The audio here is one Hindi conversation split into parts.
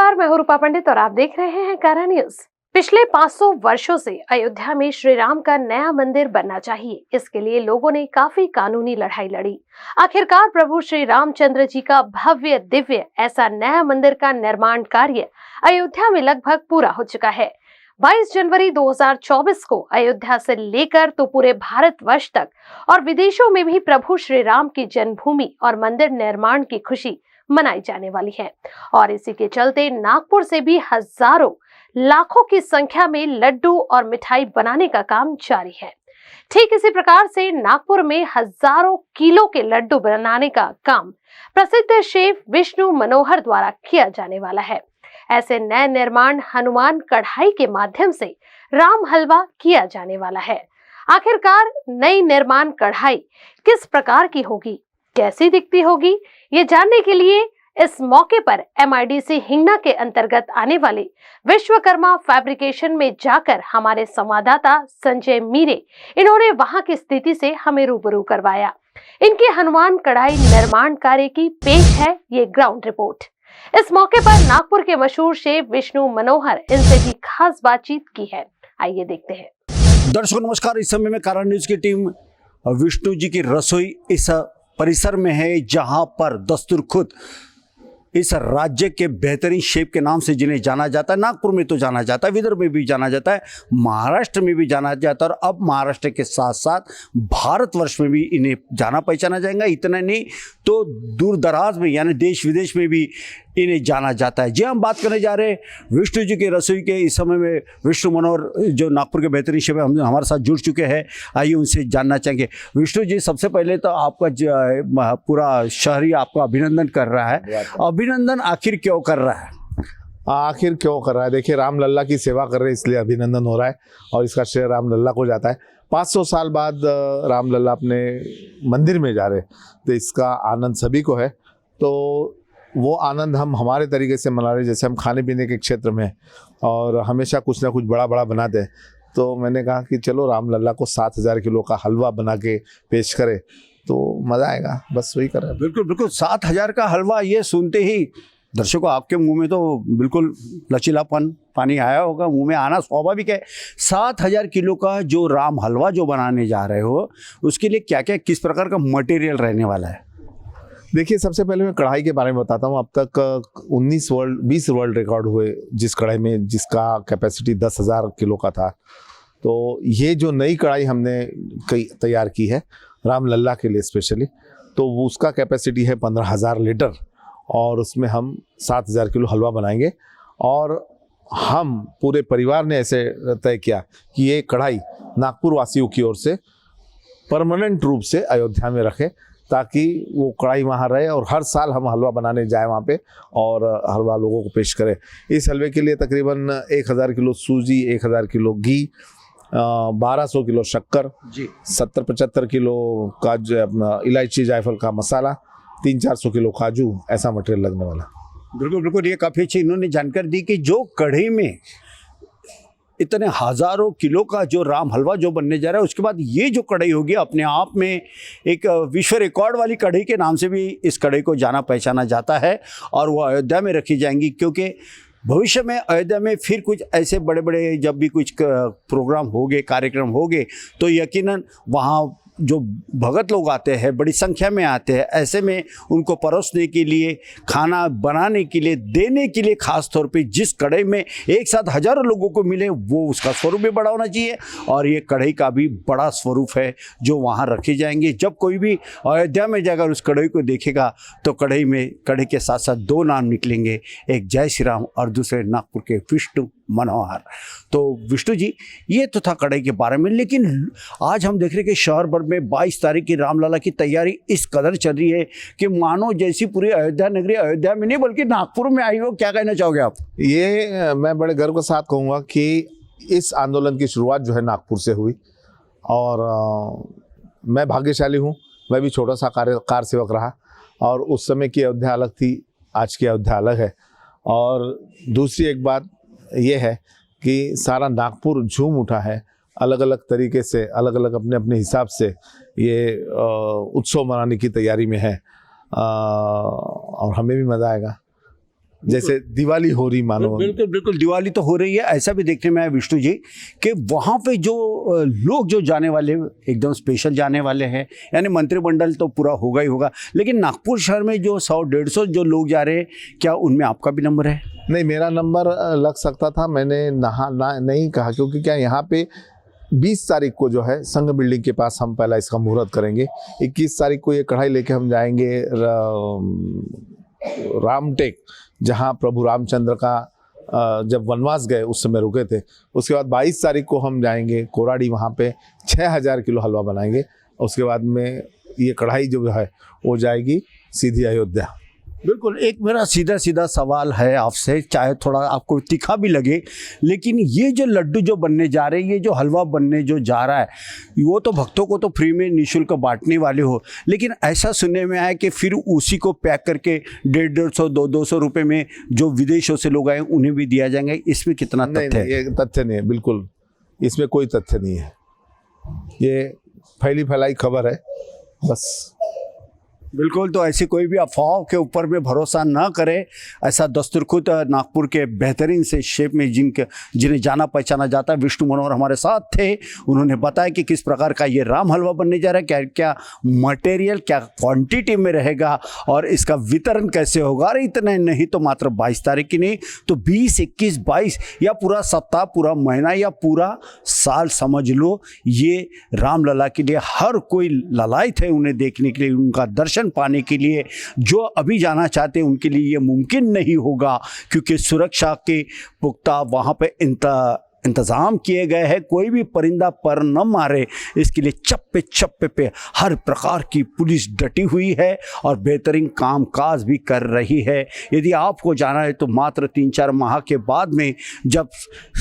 नमस्कार, मैं हूं रूपा पंडित और आप देख रहे हैं कारा न्यूज। पिछले 500 वर्षों से अयोध्या में श्री राम का नया मंदिर बनना चाहिए, इसके लिए लोगों ने काफी कानूनी लड़ाई लड़ी। आखिरकार प्रभु श्री रामचंद्र जी का भव्य दिव्य ऐसा नया मंदिर का निर्माण कार्य अयोध्या में लगभग पूरा हो चुका है। 22 जनवरी 2024 को अयोध्या से लेकर तो पूरे भारतवर्ष तक और विदेशों में भी प्रभु श्री राम की जन्मभूमि और मंदिर निर्माण की खुशी मनाई जाने वाली है। और इसी के चलते नागपुर से भी हजारों लाखों की संख्या में लड्डू और मिठाई बनाने का काम जारी है। ठीक इसी प्रकार से नागपुर में हजारों किलो के लड्डू बनाने का काम प्रसिद्ध शेफ विष्णु मनोहर द्वारा किया जाने वाला है। ऐसे नए निर्माण हनुमान कढ़ाई के माध्यम से राम हलवा किया जाने वाला है। आखिरकार नई निर्माण कढ़ाई किस प्रकार की होगी, कैसी दिखती होगी, ये जानने के लिए इस मौके पर MIDC हिंगना के अंतर्गत आने वाले विश्वकर्मा फैब्रिकेशन में जाकर हमारे संवाददाता संजय मीरे इन्होंने वहां की स्थिति से हमें रूबरू करवाया। इनके हनुमान कढ़ाई निर्माण कार्य की पेश है ये ग्राउंड रिपोर्ट। इस मौके पर नागपुर के मशहूर शेफ विष्णु मनोहर इनसे भी खास बातचीत की है। आइए देखते हैं। दर्शकों नमस्कार, इस समय में कारा न्यूज की टीम विष्णु जी की रसोई इस परिसर में है, जहां पर दस्तूर खुद इस राज्य के बेहतरीन शेफ के नाम से जिन्हें जाना जाता है। नागपुर में तो जाना जाता है, विदर्भ में भी जाना जाता है, महाराष्ट्र में भी जाना जाता है और अब महाराष्ट्र के साथ साथ भारतवर्ष में भी इन्हें जाना पहचाना जाएगा। इतना नहीं तो दूर दराज में यानी देश विदेश में भी इन्हें जाना जाता है। जी हम बात करने जा रहे हैं विष्णु जी के रसोई के। इस समय में विष्णु मनोहर जो नागपुर के बेहतरीन शेफ हम हमारे साथ जुड़ चुके हैं। आइए उनसे जानना चाहेंगे। विष्णु जी, सबसे पहले तो आपका पूरा शहर ही आपका अभिनंदन कर रहा है। अभिनंदन आखिर क्यों कर रहा है? आखिर क्यों कर रहा है? देखिए, राम लल्ला की सेवा कर रहे हैं इसलिए अभिनंदन हो रहा है और इसका श्रेय राम लल्ला को जाता है। 500 साल बाद राम लल्ला अपने मंदिर में जा रहे, तो इसका आनंद सभी को है। तो वो आनंद हम हमारे तरीके से मना रहे, जैसे हम खाने पीने के क्षेत्र में और हमेशा कुछ ना कुछ बड़ा बड़ा बनाते हैं। तो मैंने कहा कि चलो राम लल्ला को 7000 किलो का हलवा बना के पेश करें तो मज़ा आएगा, बस वही कर रहे हैं। बिल्कुल बिल्कुल, 7000 का हलवा, ये सुनते ही दर्शकों आपके मुंह में तो बिल्कुल लचीलापन पानी आया होगा, मुंह में आना स्वाभाविक है। 7000 किलो का जो राम हलवा जो बनाने जा रहे हो, उसके लिए क्या क्या किस प्रकार का मटेरियल रहने वाला है? देखिए, सबसे पहले मैं कढ़ाई के बारे में बताता हूँ। अब तक 20 वर्ल्ड रिकॉर्ड हुए जिस कढ़ाई में, जिसका कैपेसिटी 10,000 किलो का था। तो ये जो नई कढ़ाई हमने तैयार की है राम लल्ला के लिए स्पेशली, तो वो उसका कैपेसिटी है 15,000 लीटर और उसमें हम 7,000 किलो हलवा बनाएंगे। और हम पूरे परिवार ने ऐसे तय किया कि ये कढ़ाई नागपुर वासियों की ओर से परमानेंट रूप से अयोध्या में रखें, ताकि वो कढ़ाई वहाँ रहे और हर साल हम हलवा बनाने जाए वहाँ पे और हलवा लोगों को पेश करें। इस हलवे के लिए तकरीबन 1000 किलो सूजी, 1000 किलो घी, 1200 किलो शक्कर जी, 70-75 किलो काजू, अपना इलायची जायफल का मसाला, 300-400 किलो काजू, ऐसा मटेरियल लगने वाला। बिल्कुल बिल्कुल, ये काफ़ी अच्छी इन्होंने जानकारी दी कि जो कढ़ी में इतने हजारों किलो का जो राम हलवा जो बनने जा रहा है, उसके बाद ये जो कढ़ाई होगी अपने आप में एक विश्व रिकॉर्ड वाली कढ़ाई के नाम से भी इस कढ़ाई को जाना पहचाना जाता है और वो अयोध्या में रखी जाएंगी। क्योंकि भविष्य में अयोध्या में फिर कुछ ऐसे बड़े बड़े जब भी कुछ प्रोग्राम होंगे, कार्यक्रम होंगे, तो यकीनन वहाँ जो भगत लोग आते हैं, बड़ी संख्या में आते हैं, ऐसे में उनको परोसने के लिए, खाना बनाने के लिए, देने के लिए, खास तौर पे जिस कढ़ाई में एक साथ हजारों लोगों को मिले, वो उसका स्वरूप भी बड़ा होना चाहिए और ये कढ़ाई का भी बड़ा स्वरूप है जो वहाँ रखे जाएंगे। जब कोई भी अयोध्या में जाकर उस कढ़ाई को देखेगा तो कढ़ाई के साथ साथ 2 नाम निकलेंगे, एक जय श्री राम और दूसरे नागपुर के विष्णु मनोहर। तो विष्णु जी, ये तो था कढ़ाई के बारे में, लेकिन आज हम देख रहे हैं कि शहर भर में 22 तारीख की रामलला की तैयारी इस कदर चल रही है कि मानो जैसी पूरी अयोध्या नगरी अयोध्या में नहीं बल्कि नागपुर में आई हो। क्या कहना चाहोगे आप? ये मैं बड़े गर्व के साथ कहूँगा कि इस आंदोलन की शुरुआत जो है नागपुर से हुई और मैं भाग्यशाली हूँ। मैं भी छोटा सा कार सेवक रहा और उस समय की अयोध्या अलग थी, आज की अयोध्या अलग है। और दूसरी एक बात ये है कि सारा नागपुर झूम उठा है, अलग अलग तरीके से, अलग अलग अपने अपने हिसाब से ये उत्सव मनाने की तैयारी में है और हमें भी मज़ा आएगा। जैसे दिवाली हो रही मानो। बिल्कुल बिल्कुल, दिवाली तो हो रही है। ऐसा भी देखने में आया विष्णु जी कि वहाँ पे जो लोग जो जाने वाले एकदम स्पेशल जाने वाले हैं, यानी मंत्रिमंडल तो पूरा होगा ही होगा, लेकिन नागपुर शहर में जो 100-150 जो लोग जा रहे हैं, क्या उनमें आपका भी नंबर है? नहीं, मेरा नंबर लग सकता था, मैंने नहीं कहा, क्योंकि क्या यहाँ पे 20 तारीख को जो है संघ बिल्डिंग के पास हम पहला इसका मुहूर्त करेंगे। 21 तारीख को ये कढ़ाई लेके हम जाएंगे रामटेक, जहाँ प्रभु रामचंद्र का जब वनवास गए उस समय रुके थे। उसके बाद 22 तारीख को हम जाएंगे कोराडी, वहाँ पे 6000 किलो हलवा बनाएंगे। उसके बाद में ये कढ़ाई जो है वो जाएगी सीधी अयोध्या। बिल्कुल, एक मेरा सीधा सीधा सवाल है आपसे, चाहे थोड़ा आपको तीखा भी लगे, लेकिन ये जो लड्डू जो बनने जा रहे हैं, ये जो हलवा बनने जो जा रहा है, वो तो भक्तों को तो फ्री में निःशुल्क बांटने वाले हो, लेकिन ऐसा सुनने में आया कि फिर उसी को पैक करके 150-150, 200 रुपये में जो विदेशों से लोग आए उन्हें भी दिया जाएंगे। इसमें कितना तथ्य है? ये तथ्य नहीं है, बिल्कुल इसमें कोई तथ्य नहीं है, ये फैली फैलाई खबर है बस। बिल्कुल, तो ऐसी कोई भी अफवाह के ऊपर में भरोसा ना करें। ऐसा दस्तूर खुद नागपुर के बेहतरीन से शेप में जिन्हें जाना पहचाना जाता है, विष्णु मनोहर हमारे साथ थे। उन्होंने बताया कि किस प्रकार का ये राम हलवा बनने जा रहा है, क्या क्या मटेरियल, क्या क्वांटिटी में रहेगा और इसका वितरण कैसे होगा। और इतना नहीं तो मात्र 22 तारीख की नहीं तो 20, 21, 22 या पूरा सप्ताह, पूरा महीना या पूरा साल समझ लो, ये रामलला के लिए हर कोई ललायत है उन्हें देखने के लिए, उनका दर्शन पाने के लिए। जो अभी जाना चाहते हैं उनके लिए ये मुमकिन नहीं होगा, क्योंकि सुरक्षा के पुख्ता वहाँ पे इंतजाम किए गए हैं। कोई भी परिंदा पर न मारे, इसके लिए चप्पे चप्पे पे हर प्रकार की पुलिस डटी हुई है और बेहतरीन कामकाज भी कर रही है। यदि आपको जाना है तो मात्र 3-4 माह के बाद में, जब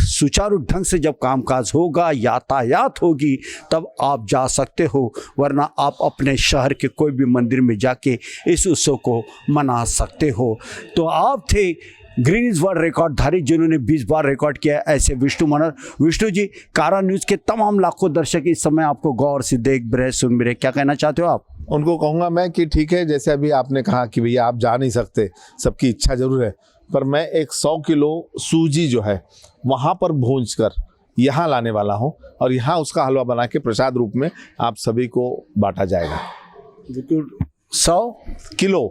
सुचारू ढंग से जब कामकाज होगा, यातायात होगी, तब आप जा सकते हो, वरना आप अपने शहर के कोई भी मंदिर में जाके इस उत्सव को मना सकते हो। तो आप थे ग्रीनिज वर्ल्ड रिकॉर्डधारी जिन्होंने 20 बार रिकॉर्ड किया, ऐसे विष्णु मनोहर। विष्णु जी, कारा न्यूज़ के तमाम लाखों दर्शक इस समय आपको गौर से देख भी रहे, सुन भी रहे, क्या कहना चाहते हो आप? उनको कहूँगा मैं कि ठीक है, जैसे अभी आपने कहा कि भैया आप जा नहीं सकते, सबकी इच्छा जरूर है, पर मैं एक 100 किलो सूजी जो है वहाँ पर भूंज कर यहाँ लाने वाला हूँ और यहाँ उसका हलवा बना के प्रसाद रूप में आप सभी को बांटा जाएगा। बिल्कुल, 100 किलो,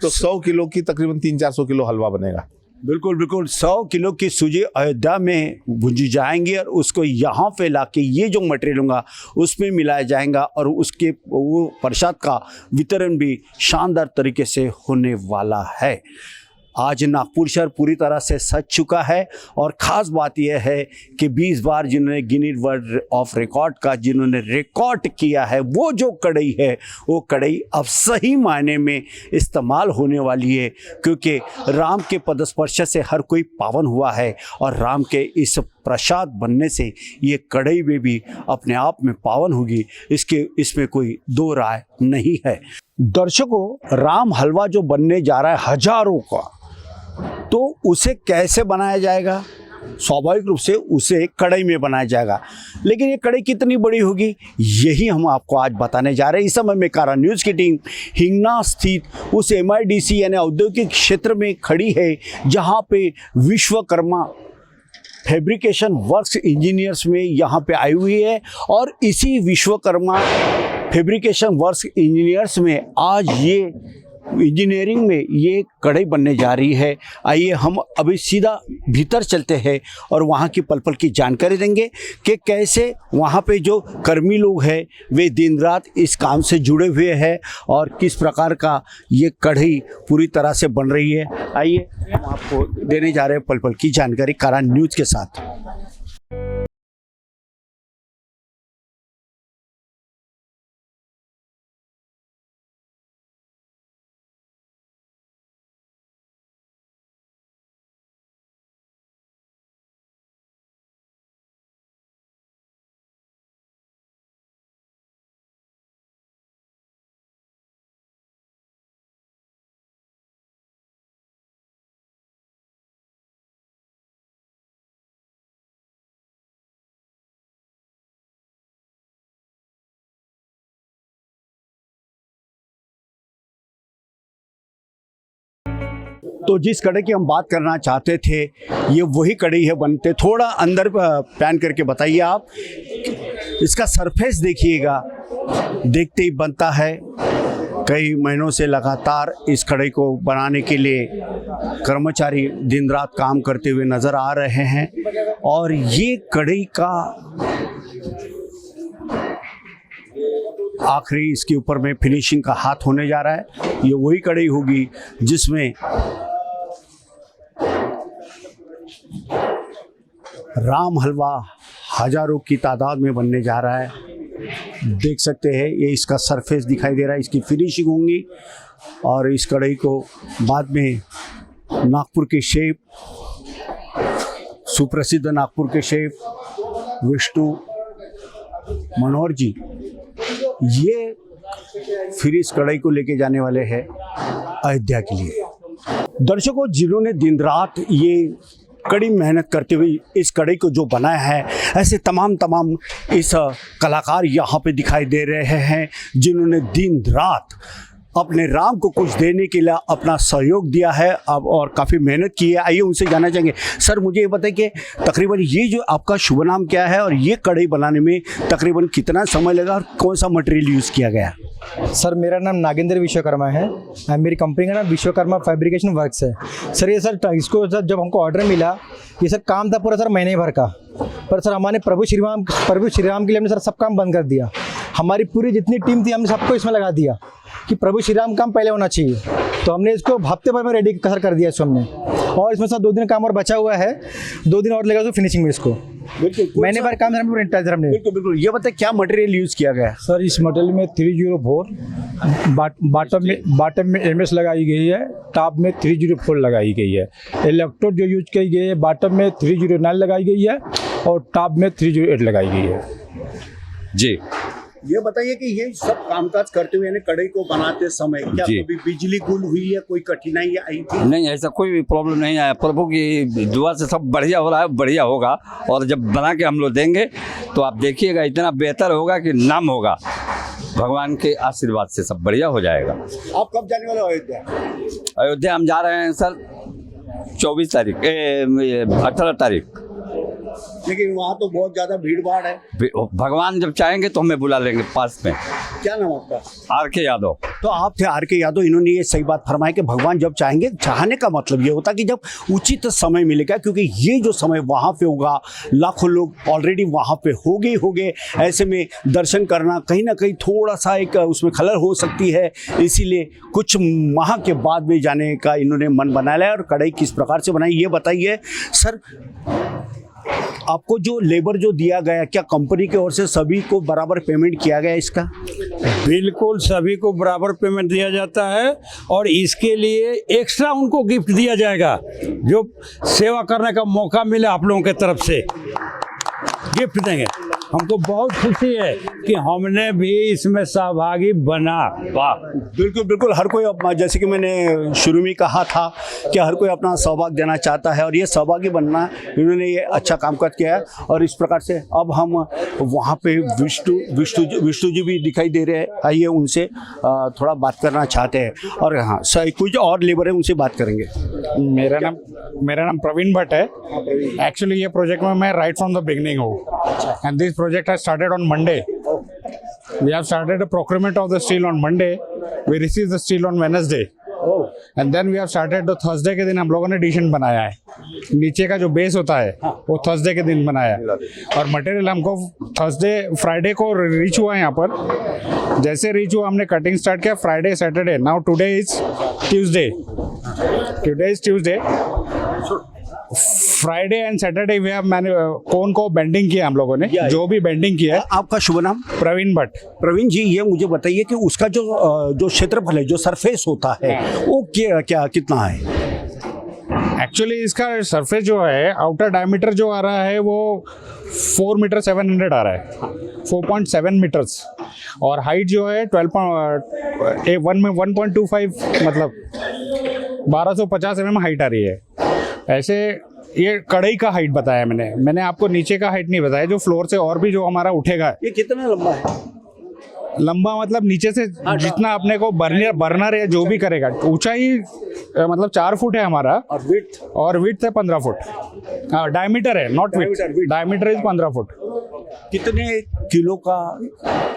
तो 100 किलो की तकरीबन 300-400 किलो हलवा बनेगा। बिल्कुल बिल्कुल, 100 किलो की सूजी अयोध्या में भूंजी जाएंगी और उसको यहाँ पे लाके ये जो मटेरियल होगा उसमें मिलाया जाएगा और उसके वो प्रसाद का वितरण भी शानदार तरीके से होने वाला है। आज नागपुर शहर पूरी तरह से सज चुका है और ख़ास बात यह है कि 20 बार जिन्होंने गिनीज वर्ल्ड ऑफ रिकॉर्ड का जिन्होंने रिकॉर्ड किया है, वो जो कढ़ाई है वो कढ़ाई अब सही मायने में इस्तेमाल होने वाली है, क्योंकि राम के पदस्पर्श से हर कोई पावन हुआ है और राम के इस प्रसाद बनने से ये कढ़ाई में भी अपने आप में पावन होगी, इसमें कोई दो राय नहीं है। दर्शकों, राम हलवा जो बनने जा रहा है हजारों का, तो उसे कैसे बनाया जाएगा? स्वाभाविक रूप से उसे कढ़ाई में बनाया जाएगा, लेकिन ये कढ़ाई कितनी बड़ी होगी यही हम आपको आज बताने जा रहे हैं। इस समय में कारा न्यूज़ की टीम हिंगना स्थित उस MIDC यानी औद्योगिक क्षेत्र में खड़ी है जहां पे विश्वकर्मा फैब्रिकेशन वर्क्स इंजीनियर्स में यहाँ पे आई हुई है और इसी विश्वकर्मा फैब्रिकेशन वर्क्स इंजीनियर्स में आज ये इंजीनियरिंग में ये कढ़ाई बनने जा रही है। आइए हम अभी सीधा भीतर चलते हैं और वहाँ की पल पल की जानकारी देंगे कि कैसे वहाँ पे जो कर्मी लोग हैं वे दिन रात इस काम से जुड़े हुए हैं और किस प्रकार का ये कढ़ाई पूरी तरह से बन रही है। आइए हम आपको देने जा रहे हैं पल पल की जानकारी कारा न्यूज़ के साथ। तो जिस कड़े की हम बात करना चाहते थे ये वही कड़ी है बनते। थोड़ा अंदर पैन करके बताइए आप, इसका सरफेस देखिएगा, देखते ही बनता है। कई महीनों से लगातार इस कढ़ाई को बनाने के लिए कर्मचारी दिन रात काम करते हुए नज़र आ रहे हैं और ये कढ़ाई का आखिरी इसके ऊपर में फिनिशिंग का हाथ होने जा रहा है। ये वही कढ़ाई होगी जिसमें राम हलवा हजारों की तादाद में बनने जा रहा है। देख सकते हैं ये इसका सरफेस दिखाई दे रहा है, इसकी फिनिशिंग होंगी और इस कढ़ाई को बाद में नागपुर के शेफ, सुप्रसिद्ध नागपुर के शेफ विष्णु मनोहर जी ये फिर इस कढ़ाई को लेके जाने वाले हैं अयोध्या के लिए। दर्शकों, जिन्होंने दिन रात ये कड़ी मेहनत करते हुए इस कढ़ाई को जो बनाया है, ऐसे तमाम इस कलाकार यहाँ पे दिखाई दे रहे हैं जिन्होंने दिन रात अपने राम को कुछ देने के लिए अपना सहयोग दिया है अब और काफ़ी मेहनत की है। आइए उनसे जानना चाहेंगे। सर, मुझे ये बताइए कि तकरीबन ये जो आपका शुभ नाम क्या है और ये कढ़ाई बनाने में तकरीबन कितना समय लगा और कौन सा मटेरियल यूज़ किया गया? सर, मेरा नाम नागेंद्र विश्वकर्मा है। मेरी कंपनी का नाम विश्वकर्मा फैब्रिकेशन वर्क्स है। सर ये सर इसको सर जब हमको ऑर्डर मिला, ये सर काम था पूरा सर महीने भर का, पर सर हमारे प्रभु श्री राम के लिए हमने सर सब काम बंद कर दिया। हमारी पूरी जितनी टीम थी हमने सबको इसमें लगा दिया कि प्रभु श्री राम काम पहले होना चाहिए। तो हमने इसको हफ्ते भर में रेडी कर दिया इसको हमने, और इसमें सर 2 दिन काम और बचा हुआ है, 2 दिन और लगेगा उसको फिनिशिंग में। इसको महीने भर काम हमने बिल्कुल। ये बताइए क्या मटेरियल यूज़ किया गया? सर इस मॉडल में 304 बॉटम में MS लगाई गई है, टॉप में 304 लगाई गई है। इलेक्ट्रोड जो यूज की गई है बॉटम में 309 लगाई गई है और टॉप में 308 लगाई गई है। जी, ये बताइए कि ये सब कामकाज करते हुए कढ़ाई को बनाते समय क्या कभी बिजली गुल हुई है, कोई कठिनाई आई थी? नहीं, ऐसा कोई भी प्रॉब्लम नहीं आया। प्रभु की दुआ से सब बढ़िया हो रहा है, बढ़िया होगा। और जब बना के हम लोग देंगे तो आप देखिएगा इतना बेहतर होगा कि नाम होगा। भगवान के आशीर्वाद से सब बढ़िया हो जाएगा। आप कब जाने वाले हो अयोध्या? अयोध्या हम जा रहे हैं सर 24 तारीख 18 तारीख। लेकिन वहाँ तो बहुत ज्यादा भीड़ भाड़ है। भगवान जब चाहेंगे तो हमें बुला लेंगे पास में। क्या नाम आपका? RK यादव। तो आप थे RK यादव। इन्होंने ये सही बात फरमाई कि भगवान जब चाहेंगे, चाहने का मतलब ये होता कि जब उचित समय मिलेगा, क्योंकि ये जो समय वहाँ पे होगा, लाखों लोग ऑलरेडी वहाँ पे हो गए। ऐसे में दर्शन करना कहीं ना कहीं थोड़ा सा एक उसमें खलल हो सकती है, इसीलिए कुछ माह के बाद में जाने का इन्होंने मन बना लिया। और कढ़ाई किस प्रकार से बनाई ये बताइए सर। आपको जो लेबर जो दिया गया, क्या कंपनी की ओर से सभी को बराबर पेमेंट किया गया इसका? बिल्कुल, सभी को बराबर पेमेंट दिया जाता है और इसके लिए एक्स्ट्रा उनको गिफ्ट दिया जाएगा। जो सेवा करने का मौका मिले आप लोगों के तरफ से गिफ्ट देंगे। हमको बहुत खुशी है कि हमने भी इसमें सहभागी बना। वाह, बिल्कुल। हर कोई, जैसे कि मैंने शुरू में कहा था कि हर कोई अपना सहभाग देना चाहता है और ये सहभागी बनना, इन्होंने ये अच्छा कामकाज किया है। और इस प्रकार से अब हम वहाँ पे विष्णु जी भी दिखाई दे रहे हैं। आइए उनसे थोड़ा बात करना चाहते हैं। और हाँ, कुछ और लेबर है, उनसे बात करेंगे। मेरा नाम प्रवीण भट्ट है। एक्चुअली ये प्रोजेक्ट में मैं राइट फ्रॉम द बिगनिंग हूँ। And this project has started on Monday. We have started the procurement of the steel on Monday. We received the steel on Wednesday. And then we have started the Thursday के दिन हम लोगों ने डिशन बनाया है। नीचे का जो बेस होता है वो थर्सडे के दिन बनाया है और मटेरियल हमको फ्राइडे को रीच हुआ है यहाँ पर। जैसे रीच हुआ हमने कटिंग स्टार्ट किया Friday Saturday. Now today is Tuesday. Friday and Saturday we have cone को बेंडिंग किया हम लोगों ने, जो भी बेंडिंग किया है। आपका शुभ नाम? प्रवीण भट्ट। प्रवीण जी, ये मुझे बताइए कि उसका जो क्षेत्रफल है, जो सरफेस होता है, वो क्या कितना है? एक्चुअली इसका सरफेस जो है, आउटर डायमीटर जो आ रहा है वो 4 मीटर 700 आ रहा है, 4.7 मीटर्स। और हाइट जो है 1.25 मतलब 1250 mm हाइट आ रही है। ऐसे ये कढ़ाई का हाइट बताया मैंने आपको नीचे का हाइट नहीं बताया, जो फ्लोर से और भी जो हमारा उठेगा। ये कितना लंबा है? लंबा मतलब नीचे से जितना अपने को बर्नर या जो भी करेगा, ऊंचाई मतलब 4 फुट है हमारा और विड्थ है 15 फुट। डायमीटर है, not width, diameter is 15 foot. कितने किलो का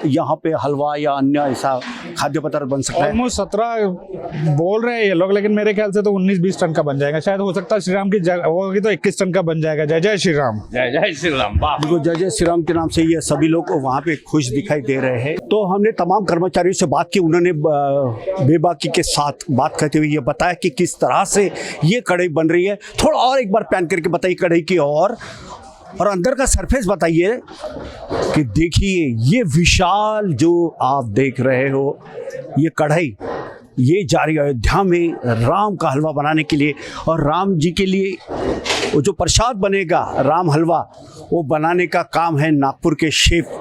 यहाँ पे हलवा या अन्य ऐसा खाद्य पदार्थ बन सकता है? ऑलमोस्ट 17 बोल रहे हैं ये लोग, लेकिन मेरे ख्याल से तो 19-20 टन का बन जाएगा। शायद हो सकता है श्री राम की जगह होगी तो 21 टन का बन जाएगा। जय जय श्री राम, जय जय श्री राम। बिल्कुल, जय जय श्री राम के नाम से ये सभी लोग वहाँ पे खुश दिखाई दे रहे हैं। तो हमने तमाम कर्मचारियों से बात की, उन्होंने बेबाकी के साथ बात करते हुए ये बताया कि किस तरह से ये कढ़ाई बन रही है। थोड़ा और एक बार पैन करके बताइए कढ़ाई की और अंदर का सरफेस बताइए कि देखिए ये विशाल जो आप देख रहे हो ये कढ़ाई, ये जा रही अयोध्या में राम का हलवा बनाने के लिए। और राम जी के लिए वो जो प्रसाद बनेगा राम हलवा, वो बनाने का काम है नागपुर के शेफ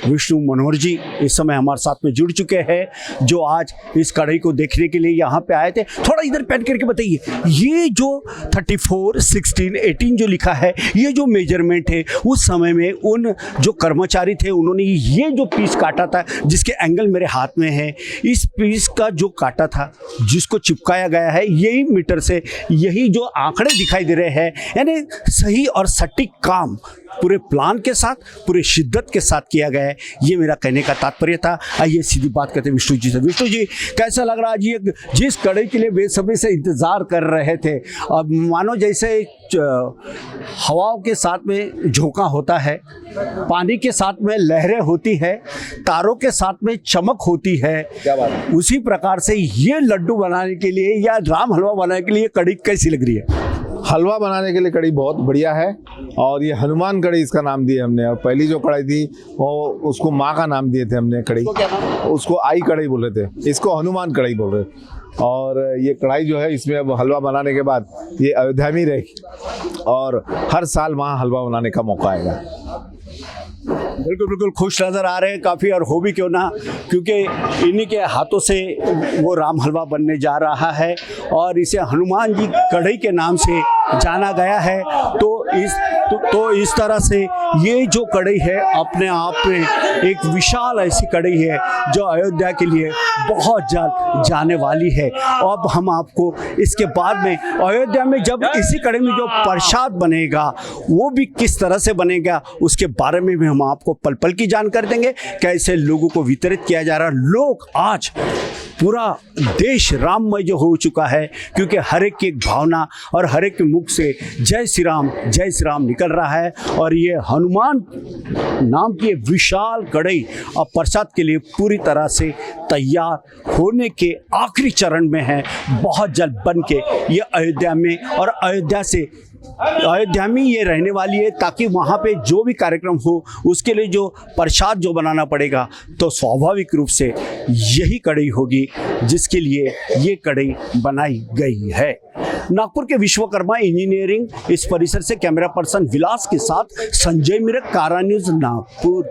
विष्णु मनोहर जी इस समय हमारे साथ में जुड़ चुके हैं, जो आज इस कढ़ाई को देखने के लिए यहाँ पे आए थे। थोड़ा इधर पैन करके बताइए, ये जो 34, 16, 18 जो लिखा है, ये जो मेजरमेंट है उस समय में उन जो कर्मचारी थे उन्होंने ये जो पीस काटा था, जिसके एंगल मेरे हाथ में है, इस पीस का जो काटा था जिसको चिपकाया गया है, यही मीटर से यही जो आंकड़े दिखाई दे रहे हैं, यानी सही और सटीक काम पूरे प्लान के साथ, पूरे शिद्दत के साथ किया गया है। ये मेरा कहने का तात्पर्य था। आइए सीधी बात करते हैं विष्णु जी से। विष्णु जी, कैसा लग रहा है जी, जिस कढ़ाई के लिए बेसब्री से इंतज़ार कर रहे थे, अब मानो जैसे हवाओं के साथ में झोंका होता है, पानी के साथ में लहरें होती है, तारों के साथ में चमक होती है, क्या बात? उसी प्रकार से ये लड्डू बनाने के लिए या राम हलवा बनाने के लिए कढ़ाई कैसी लग रही है? हलवा बनाने के लिए कढ़ाई बहुत बढ़िया है और ये हनुमान कढ़ाई इसका नाम दिया हमने। और पहली जो कढ़ाई थी वो उसको माँ का नाम दिए थे हमने कढ़ाई, उसको आई कढ़ाई बोल रहे थे, इसको हनुमान कढ़ाई बोल रहे। और ये कढ़ाई जो है इसमें अब हलवा बनाने के बाद ये अयोध्या में रहेगी और हर साल वहाँ हलवा बनाने का मौका आएगा। बिल्कुल बिल्कुल खुश नज़र आ रहे हैं काफ़ी, और हो भी क्यों ना, क्योंकि इन्हीं के हाथों से वो राम हलवा बनने जा रहा है और इसे हनुमान जी कढ़ाई के नाम से जाना गया है। तो इस तरह से ये जो कढ़ाई है अपने आप में एक विशाल ऐसी कढ़ाई है जो अयोध्या के लिए बहुत जल्द जाने वाली है। अब हम आपको इसके बाद में अयोध्या में जब इसी कढ़ाई में जो प्रसाद बनेगा वो भी किस तरह से बनेगा उसके बारे में भी हम आपको पल पल की जानकारी देंगे, कैसे लोगों को वितरित किया जा रहा है। लोग आज पूरा देश राममय जो हो चुका है, क्योंकि हर एक की एक भावना और हर एक के मुख से जय श्री राम निकल रहा है। और ये हनुमान नाम की विशाल कढ़ाई अब प्रसाद के लिए पूरी तरह से तैयार होने के आखिरी चरण में है। बहुत जल्द बन के ये अयोध्या में और अयोध्या में ये रहने वाली है, ताकि वहाँ पे जो भी कार्यक्रम हो उसके लिए जो प्रसाद जो बनाना पड़ेगा तो स्वाभाविक रूप से यही कढ़ाई होगी जिसके लिए ये कढ़ाई बनाई गई है। नागपुर के विश्वकर्मा इंजीनियरिंग इस परिसर से कैमरा पर्सन विलास के साथ संजय मिरक, कारा न्यूज़ नागपुर।